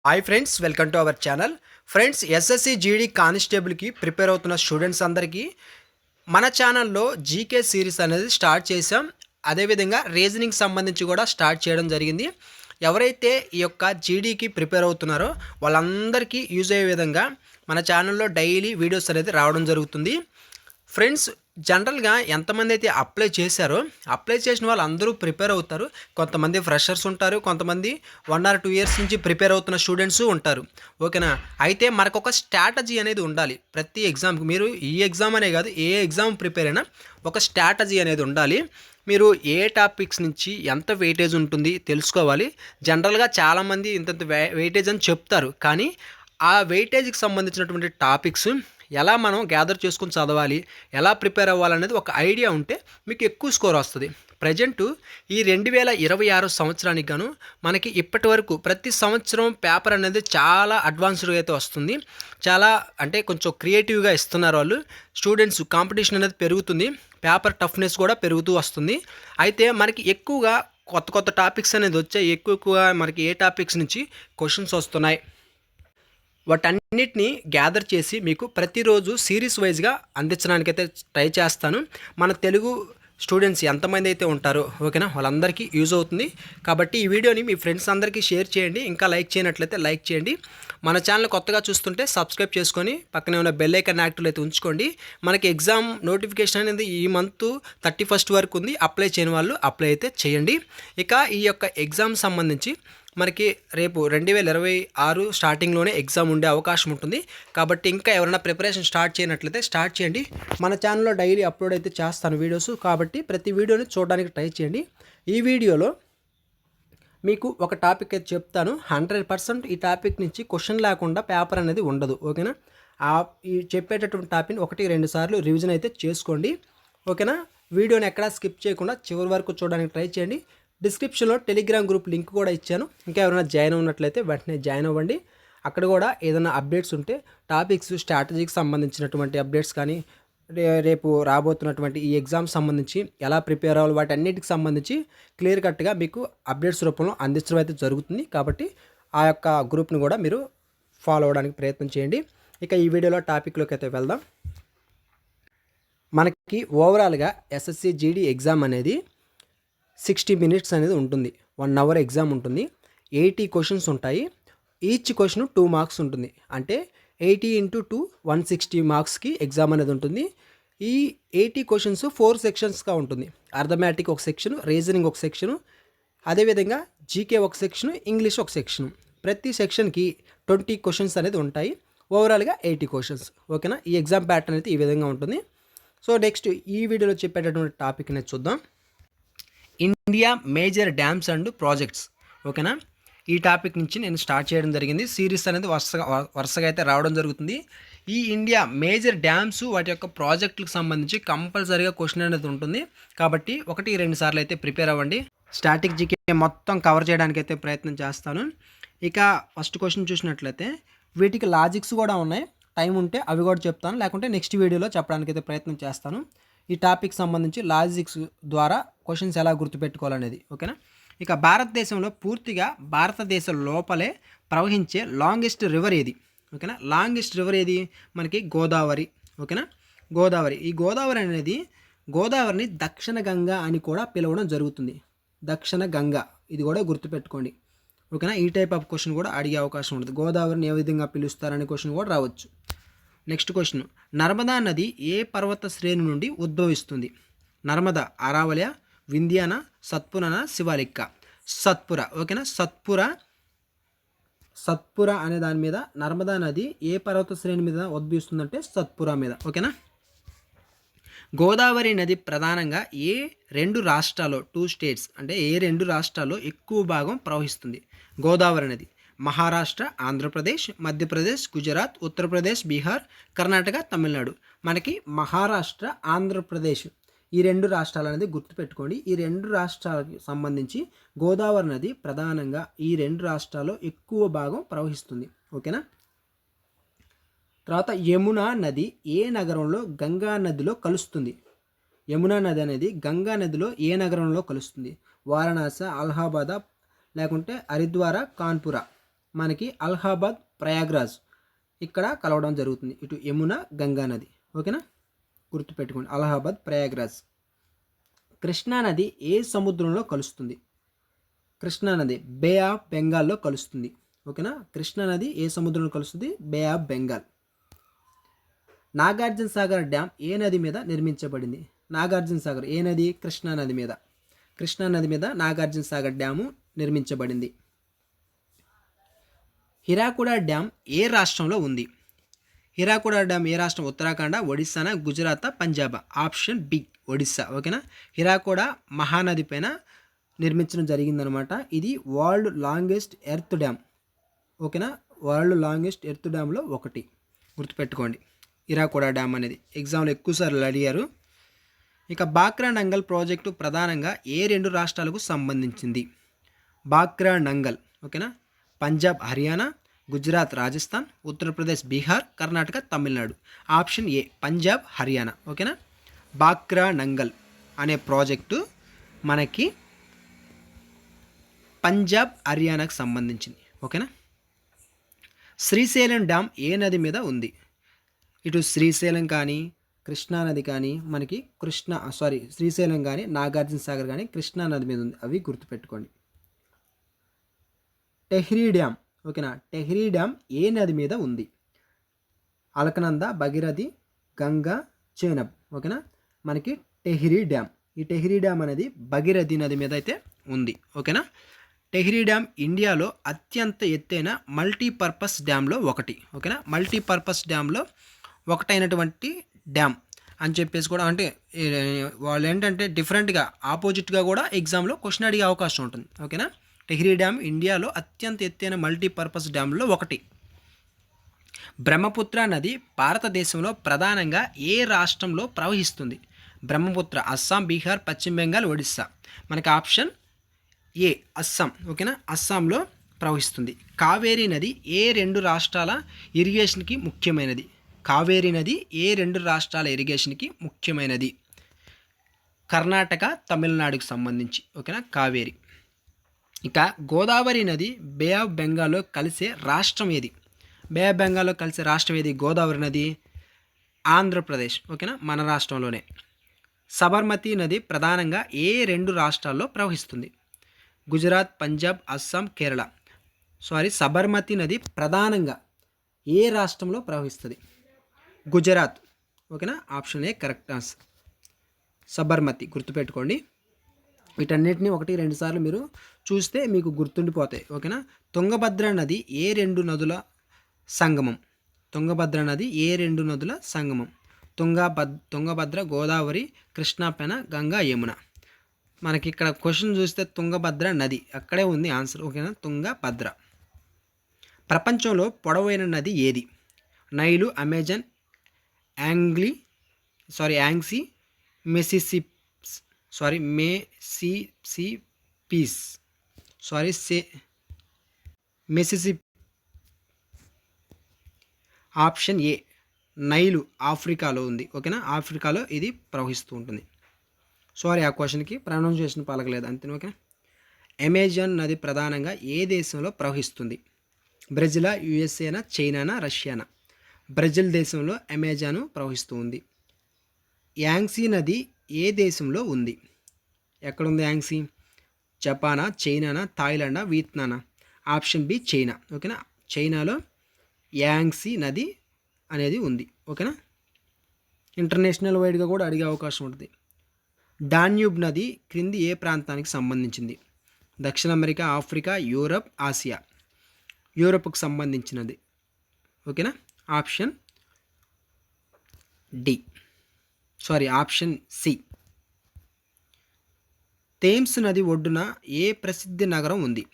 Hi friends, welcome to our channel. Friends, SSC GD కానిస్టేబుల్కి prepare అవుతున్న students అందరికీ మన ఛానల్లో జీకే సిరీస్ అనేది స్టార్ట్ చేసాం. అదేవిధంగా రీజనింగ్ సంబంధించి కూడా స్టార్ట్ చేయడం జరిగింది. ఎవరైతే ఈ యొక్క జీడీకి ప్రిపేర్ అవుతున్నారో వాళ్ళందరికీ యూజ్ అయ్యే విధంగా మన ఛానల్లో డైలీ వీడియోస్ అనేది రావడం జరుగుతుంది. ఫ్రెండ్స్, జనరల్గా ఎంతమంది అయితే అప్లై చేశారో అప్లై చేసిన వాళ్ళు అందరూ ప్రిపేర్ అవుతారు. కొంతమంది ఫ్రెషర్స్ ఉంటారు, కొంతమంది 1 or 2 ఇయర్స్ నుంచి ప్రిపేర్ అవుతున్న స్టూడెంట్స్ ఉంటారు. ఓకేనా? అయితే మనకు ఒక స్ట్రాటజీ అనేది ఉండాలి. ప్రతి ఎగ్జామ్కి మీరు ఈ ఎగ్జామ్ అనే కాదు, ఏ ఎగ్జామ్ ప్రిపేర్ అయినా ఒక స్ట్రాటజీ అనేది ఉండాలి. మీరు ఏ టాపిక్స్ నుంచి ఎంత వెయిటేజ్ ఉంటుంది తెలుసుకోవాలి. జనరల్గా చాలామంది ఇంత వెయిటేజ్ అని చెప్తారు, కానీ ఆ వెయిటేజ్కి సంబంధించినటువంటి టాపిక్స్ ఎలా మనం గ్యాదర్ చేసుకుని చదవాలి, ఎలా ప్రిపేర్ అవ్వాలనేది ఒక ఐడియా ఉంటే మీకు ఎక్కువ స్కోర్ వస్తుంది. ప్రజెంటు ఈ 2026 సంవత్సరానికి గాను మనకి ఇప్పటి వరకు ప్రతి సంవత్సరం పేపర్ అనేది చాలా అడ్వాన్స్డ్గా అయితే వస్తుంది. చాలా అంటే కొంచెం క్రియేటివ్గా ఇస్తున్నారు వాళ్ళు. స్టూడెంట్స్ కాంపిటీషన్ అనేది పెరుగుతుంది, పేపర్ టఫ్నెస్ కూడా పెరుగుతూ వస్తుంది. అయితే మనకి ఎక్కువగా కొత్త కొత్త టాపిక్స్ అనేది వచ్చాయి. ఎక్కువగా మనకి ఏ టాపిక్స్ నుంచి క్వశ్చన్స్ వస్తున్నాయి వాటన్నిటిని గ్యాదర్ చేసి మీకు ప్రతిరోజు సిరీస్ వైజ్గా అందించడానికైతే ట్రై చేస్తాను. మన తెలుగు స్టూడెంట్స్ ఎంతమంది అయితే ఉంటారో ఓకేనా, వాళ్ళందరికీ యూజ్ అవుతుంది. కాబట్టి ఈ వీడియోని మీ ఫ్రెండ్స్ అందరికీ షేర్ చేయండి. ఇంకా లైక్ చేయనట్లయితే లైక్ చేయండి. మన ఛానల్ కొత్తగా చూస్తుంటే సబ్స్క్రైబ్ చేసుకొని పక్కనే ఉన్న బెల్ ఐకాన్ యాక్టివ్ అయితే ఉంచుకోండి. మనకి ఎగ్జామ్ నోటిఫికేషన్ అనేది ఈ మంత్ 31st వరకు ఉంది. అప్లై చేయని వాళ్ళు అప్లై అయితే చేయండి. ఇక ఈ యొక్క ఎగ్జామ్ సంబంధించి మనకి రేపు 2026 స్టార్టింగ్లోనే ఎగ్జామ్ ఉండే అవకాశం ఉంటుంది. కాబట్టి ఇంకా ఎవరైనా ప్రిపరేషన్ స్టార్ట్ చేయనట్లయితే స్టార్ట్ చేయండి. మన ఛానల్లో డైలీ అప్లోడ్ అయితే చేస్తాను వీడియోస్, కాబట్టి ప్రతి వీడియోని చూడడానికి ట్రై చేయండి. ఈ వీడియోలో మీకు ఒక టాపిక్ అయితే చెప్తాను. 100% ఈ టాపిక్ నుంచి క్వశ్చన్ లేకుండా పేపర్ అనేది ఉండదు. ఓకేనా? ఈ చెప్పేటటువంటి టాపిక్ని 1-2 సార్లు రివిజన్ అయితే చేసుకోండి. ఓకేనా? వీడియోని ఎక్కడా స్కిప్ చేయకుండా చివరి వరకు చూడడానికి ట్రై చేయండి. డిస్క్రిప్షన్లో టెలిగ్రామ్ గ్రూప్ లింక్ కూడా ఇచ్చాను. ఇంకా ఎవరైనా జాయిన్ అవునట్లయితే వెంటనే జాయిన్ అవ్వండి. అక్కడ కూడా ఏదైనా అప్డేట్స్ ఉంటే టాపిక్స్ స్ట్రాటజీకి సంబంధించినటువంటి అప్డేట్స్ కానీ రేపు రాబోతున్నటువంటి ఈ ఎగ్జామ్ సంబంధించి ఎలా ప్రిపేర్ అవ్వాలి వాటన్నిటికి సంబంధించి క్లియర్ కట్గా మీకు అప్డేట్స్ రూపంలో అందించడం అయితే జరుగుతుంది. కాబట్టి ఆ యొక్క గ్రూప్ని కూడా మీరు ఫాలో అవ్వడానికి ప్రయత్నం చేయండి. ఇక ఈ వీడియోలో టాపిక్లోకి అయితే వెళ్దాం. మనకి ఓవరాల్గా ఎస్ఎస్సి జీడీ ఎగ్జామ్ అనేది 60 minutes అనేది ఉంటుంది. 1 hour ఎగ్జామ్ ఉంటుంది. 80 క్వశ్చన్స్ ఉంటాయి. ఈచ్ క్వశ్చన్ 2 మార్క్స్ ఉంటుంది. అంటే 80 × 2 160 మార్క్స్కి ఎగ్జామ్ అనేది ఉంటుంది. ఈ 80 క్వశ్చన్స్ 4 సెక్షన్స్గా ఉంటుంది. అర్థమెటిక్ ఒక సెక్షన్, రీజనింగ్ ఒక సెక్షను, అదేవిధంగా జీకే ఒక సెక్షను, ఇంగ్లీష్ ఒక సెక్షను. ప్రతి సెక్షన్కి 20 క్వశ్చన్స్ అనేది ఉంటాయి. ఓవరాల్గా 80 క్వశ్చన్స్. ఓకేనా? ఈ ఎగ్జామ్ ప్యాటర్న్ అయితే ఈ విధంగా ఉంటుంది. సో నెక్స్ట్ ఈ వీడియోలో చెప్పేటటువంటి టాపిక్ అనేది చూద్దాం. India major dams and projects. ఓకేనా? ఈ టాపిక్ నుంచి నేను స్టార్ట్ చేయడం జరిగింది. సిరీస్ అనేది వరుసగా అయితే రావడం జరుగుతుంది. ఈ ఇండియా మేజర్ డ్యామ్స్ వాటి యొక్క ప్రాజెక్టులకు సంబంధించి కంపల్సరీగా క్వశ్చన్ అనేది ఉంటుంది. కాబట్టి 1-2 సార్లు అయితే ప్రిపేర్ అవ్వండి. స్టాటిక్ జీకే మొత్తం కవర్ చేయడానికి అయితే ప్రయత్నం చేస్తాను. ఇక ఫస్ట్ క్వశ్చన్ చూసినట్లయితే వీటికి లాజిక్స్ కూడా ఉన్నాయి. టైం ఉంటే అవి కూడా చెప్తాను, లేకుంటే నెక్స్ట్ వీడియోలో చెప్పడానికి అయితే ప్రయత్నం చేస్తాను. ఈ టాపిక్ సంబంధించి లాజిక్స్ ద్వారా క్వశ్చన్స్ ఎలా గుర్తుపెట్టుకోవాలనేది. ఓకేనా? ఇక భారతదేశంలో పూర్తిగా భారతదేశం లోపలే ప్రవహించే లాంగెస్ట్ రివర్ ఏది? ఓకేనా? లాంగెస్ట్ రివర్ ఏది? మనకి గోదావరి. ఓకేనా? గోదావరి. ఈ గోదావరి అనేది గోదావరిని దక్షిణ గంగా అని కూడా పిలవడం జరుగుతుంది. దక్షిణ గంగా, ఇది కూడా గుర్తుపెట్టుకోండి. ఓకేనా? ఈ టైప్ ఆఫ్ క్వశ్చన్ కూడా అడిగే అవకాశం ఉంటుంది. గోదావరిని ఏ విధంగా పిలుస్తారనే క్వశ్చన్ కూడా రావచ్చు. నెక్స్ట్ క్వశ్చన్, నర్మదా నది ఏ పర్వత శ్రేణి నుండి ఉద్భవిస్తుంది? నర్మదా, అరావళియ, వింధ్యానా, సత్పురానా, శివాలిక్క? సత్పుర. ఓకేనా? సత్పుర అనే దాని మీద నర్మదా నది ఏ పర్వత శ్రేణి మీద ఉద్భవిస్తుందంటే సత్పుర మీద. ఓకేనా? గోదావరి నది ప్రధానంగా ఏ 2 రాష్ట్రాల్లో 2 స్టేట్స్ అంటే ఏ 2 రాష్ట్రాల్లో ఎక్కువ భాగం ప్రవహిస్తుంది? గోదావరి నది మహారాష్ట్ర, ఆంధ్రప్రదేశ్, మధ్యప్రదేశ్, గుజరాత్, ఉత్తరప్రదేశ్, బీహార్, కర్ణాటక, తమిళనాడు. మనకి మహారాష్ట్ర, ఆంధ్రప్రదేశ్ ఈ 2 రాష్ట్రాలు అనేది గుర్తుపెట్టుకోండి. ఈ 2 రాష్ట్రాలకు సంబంధించి గోదావరి నది ప్రధానంగా ఈ 2 రాష్ట్రాల్లో ఎక్కువ భాగం ప్రవహిస్తుంది. ఓకేనా? తర్వాత యమునా నది ఏ నగరంలో గంగా నదిలో కలుస్తుంది? యమునా నది అనేది గంగా నదిలో ఏ నగరంలో కలుస్తుంది? వారణాసి, అలహాబాద్, లేకుంటే హరిద్వార, కాన్పుర? మనకి అలహాబాద్ ప్రయాగ్రాజ్ ఇక్కడ కలవడం జరుగుతుంది. ఇటు యమున గంగా నది. ఓకేనా, గుర్తుపెట్టుకోండి. అలహాబాద్ ప్రయాగ్రాజ్. కృష్ణా నది ఏ సముద్రంలో కలుస్తుంది? కృష్ణా నది బే ఆఫ్ బెంగాల్లో కలుస్తుంది. ఓకేనా, కృష్ణా నది ఏ సముద్రంలో కలుస్తుంది? బే ఆఫ్ బెంగాల్. నాగార్జున సాగర్ డ్యామ్ ఏ నది మీద నిర్మించబడింది? నాగార్జున సాగర్ ఏ నది? కృష్ణా నది మీద. కృష్ణా నది మీద నాగార్జున సాగర్ డ్యాము నిర్మించబడింది. హిరాకుడా డ్యామ్ ఏ రాష్ట్రంలో ఉంది? హిరాకుడా డ్యామ్ ఏ రాష్ట్రం? ఉత్తరాఖండ, ఒడిస్సానా, గుజరాత్, పంజాబ్? Option B Odisha. ఓకేనా, హిరాకుడా మహానది పైన నిర్మించడం జరిగిందనమాట. ఇది వరల్డ్ లాంగెస్ట్ ఎర్త్ డ్యామ్. ఓకేనా, వరల్డ్ లాంగెస్ట్ ఎర్త్ డ్యామ్లో ఒకటి. గుర్తుపెట్టుకోండి హిరాకుడా డ్యామ్ అనేది. ఎగ్జామ్లో ఎక్కువసార్లు అడిగారు. ఇక బాక్రా నంగల్ ప్రాజెక్టు ప్రధానంగా ఏ 2 రాష్ట్రాలకు సంబంధించింది? బాక్రా నంగల్. ఓకేనా, పంజాబ్ హర్యానా, గుజరాత్ రాజస్థాన్, ఉత్తరప్రదేశ్ బీహార్, కర్ణాటక తమిళనాడు? Option A Punjab Haryana. ఓకేనా, బాక్రా నంగల్ అనే ప్రాజెక్టు మనకి పంజాబ్ హర్యానాకు సంబంధించింది. ఓకేనా, శ్రీశైలం డ్యామ్ ఏ నది మీద ఉంది? ఇటు శ్రీశైలం కానీ కృష్ణా నది కానీ మనకి శ్రీశైలం కానీ నాగార్జున సాగర్ కానీ కృష్ణా నది మీద ఉంది. అవి గుర్తుపెట్టుకోండి. టెహ్రీ డ్యామ్. ఓకేనా, టెహ్రీ డ్యామ్ ఏ నది మీద ఉంది? అలకనంద, భగీరథి, గంగా, చేనబ్. ఓకేనా, మనకి టెహ్రీ డ్యామ్. ఈ టెహ్రీ డ్యామ్ అనేది భగీరథి నది మీద అయితే ఉంది. ఓకేనా, టెహ్రీ డ్యామ్ ఇండియాలో అత్యంత ఎత్తైన మల్టీపర్పస్ డ్యామ్లో ఒకటి. ఓకేనా, మల్టీపర్పస్ డ్యామ్లో ఒకటైనటువంటి డ్యామ్ అని చెప్పేసి కూడా, అంటే వాళ్ళు ఏంటంటే డిఫరెంట్గా ఆపోజిట్గా కూడా ఎగ్జామ్లో క్వశ్చన్ అడిగే అవకాశం ఉంటుంది. ఓకేనా, టెహ్రీ డ్యామ్ ఇండియాలో అత్యంత ఎత్తైన మల్టీపర్పస్ డ్యామ్లో ఒకటి. బ్రహ్మపుత్ర నది భారతదేశంలో ప్రధానంగా ఏ రాష్ట్రంలో ప్రవహిస్తుంది? బ్రహ్మపుత్ర అస్సాం, బీహార్, పశ్చిమ బెంగాల్, ఒడిస్సా? మనకి ఆప్షన్ ఏ అస్సాం. ఓకేనా, అస్సాంలో ప్రవహిస్తుంది. కావేరీ నది ఏ 2 రాష్ట్రాల ఇరిగేషన్కి ముఖ్యమైనది? కావేరీ నది ఏ 2 రాష్ట్రాల ఇరిగేషన్కి ముఖ్యమైనది? కర్ణాటక, తమిళనాడుకు సంబంధించి. ఓకేనా, కావేరీ. ఇక గోదావరి నది బే ఆఫ్ బెంగాల్లో కలిసే రాష్ట్రం ఏది? బే ఆఫ్ బెంగాల్లో కలిసే రాష్ట్రం ఏది? గోదావరి నది ఆంధ్రప్రదేశ్. ఓకేనా, మన రాష్ట్రంలోనే. సబర్మతి నది ప్రధానంగా ఏ 2 రాష్ట్రాల్లో ప్రవహిస్తుంది? గుజరాత్, పంజాబ్, అస్సాం, కేరళ? సబర్మతి నది ప్రధానంగా ఏ రాష్ట్రంలో ప్రవహిస్తుంది? గుజరాత్. ఓకేనా, option A correct answer. Sabarmati గుర్తుపెట్టుకోండి. వీటన్నిటిని 1-2 సార్లు మీరు చూస్తే మీకు గుర్తుండిపోతాయి. ఓకేనా, తుంగభద్ర నది ఏ 2 నదుల సంగమం? తుంగభద్ర నది ఏ 2 నదుల సంగమం? తుంగభద్ర, గోదావరి, కృష్ణా, పెన, గంగా, యమున? మనకి ఇక్కడ క్వశ్చన్ చూస్తే తుంగభద్ర నది అక్కడే ఉంది ఆన్సర్. ఓకేనా, తుంగభద్ర. ప్రపంచంలో పొడవైన నది ఏది? నైలు, అమెజాన్, యాంగ్సీ, మెసిసిపీస్. ఆప్షన్ ఏ నైలు ఆఫ్రికాలో ఉంది. ఓకేనా, ఆఫ్రికాలో ఇది ప్రవహిస్తూ ఉంటుంది. ఆ క్వశ్చన్కి ప్రొనౌన్సియేషన్ పలకలేదు అంతే. ఓకే, అమెజాన్ నది ప్రధానంగా ఏ దేశంలో ప్రవహిస్తుంది? బ్రెజిలా, యుఎస్ఏనా, చైనానా, రష్యానా? బ్రెజిల్ దేశంలో అమెజాన్ ప్రవహిస్తూ ఉంది. యాంగ్సీ నది ఏ దేశంలో ఉంది? ఎక్కడుంది యాంగ్సీ? జపానా, చైనానా, థాయిలాండా, వియత్నామా? Option B China. ఓకేనా, చైనాలో యాంగ్సీ నది అనేది ఉంది. ఓకేనా, ఇంటర్నేషనల్ వైడ్గా కూడా అడిగే అవకాశం ఉంటుంది. డాన్యూబ్ నది క్రింది ఏ ప్రాంతానికి సంబంధించింది? దక్షిణ అమెరికా, ఆఫ్రికా, యూరప్, ఆసియా? యూరప్కు సంబంధించినది. ఓకేనా, ఆప్షన్ సి. థేమ్స్ నది ఒడ్డున ఏ ప్రసిద్ధ నగరం ఉంది?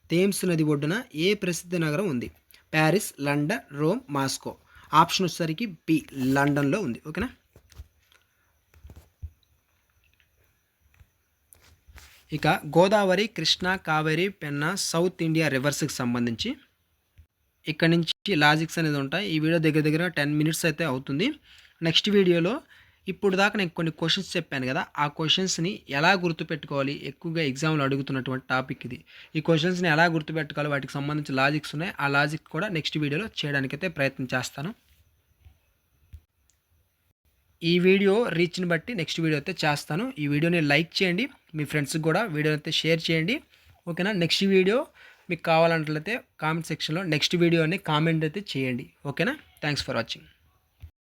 థేమ్స్ నది ఒడ్డున ఏ ప్రసిద్ధ నగరం ఉంది? Paris, London, Rome, Moscow? Option వచ్చేసరికి బి లండన్లో ఉంది. ఓకేనా, ఇక గోదావరి, కృష్ణా, కావేరి, పెన్నా సౌత్ ఇండియా రివర్స్కి సంబంధించి ఇక్కడ నుంచి లాజిక్స్ అనేది ఉంటాయి. ఈ వీడియో దగ్గర 10 minutes అయితే అవుతుంది. నెక్స్ట్ వీడియోలో ఇప్పుడు దాకా నేను కొన్ని క్వశ్చన్స్ చెప్పాను కదా, ఆ క్వశ్చన్స్ని ఎలా గుర్తుపెట్టుకోవాలి, ఎక్కువగా ఎగ్జామ్లో అడుగుతున్నటువంటి టాపిక్ ఇది. ఈ క్వశ్చన్స్ని ఎలా గుర్తుపెట్టుకోవాలి, వాటికి సంబంధించి లాజిక్స్ ఉన్నాయి. ఆ లాజిక్ కూడా నెక్స్ట్ వీడియోలో చేయడానికైతే ప్రయత్నం చేస్తాను. ఈ వీడియో రీచ్ని బట్టి నెక్స్ట్ వీడియో అయితే చేస్తాను. ఈ వీడియోని లైక్ చేయండి, మీ ఫ్రెండ్స్కి కూడా వీడియో అయితే షేర్ చేయండి. ఓకేనా? నెక్స్ట్ వీడియో మీకు కావాలంటే కామెంట్ సెక్షన్లో నెక్స్ట్ వీడియో అని కామెంట్ అయితే చేయండి. ఓకేనా? Thanks for watching.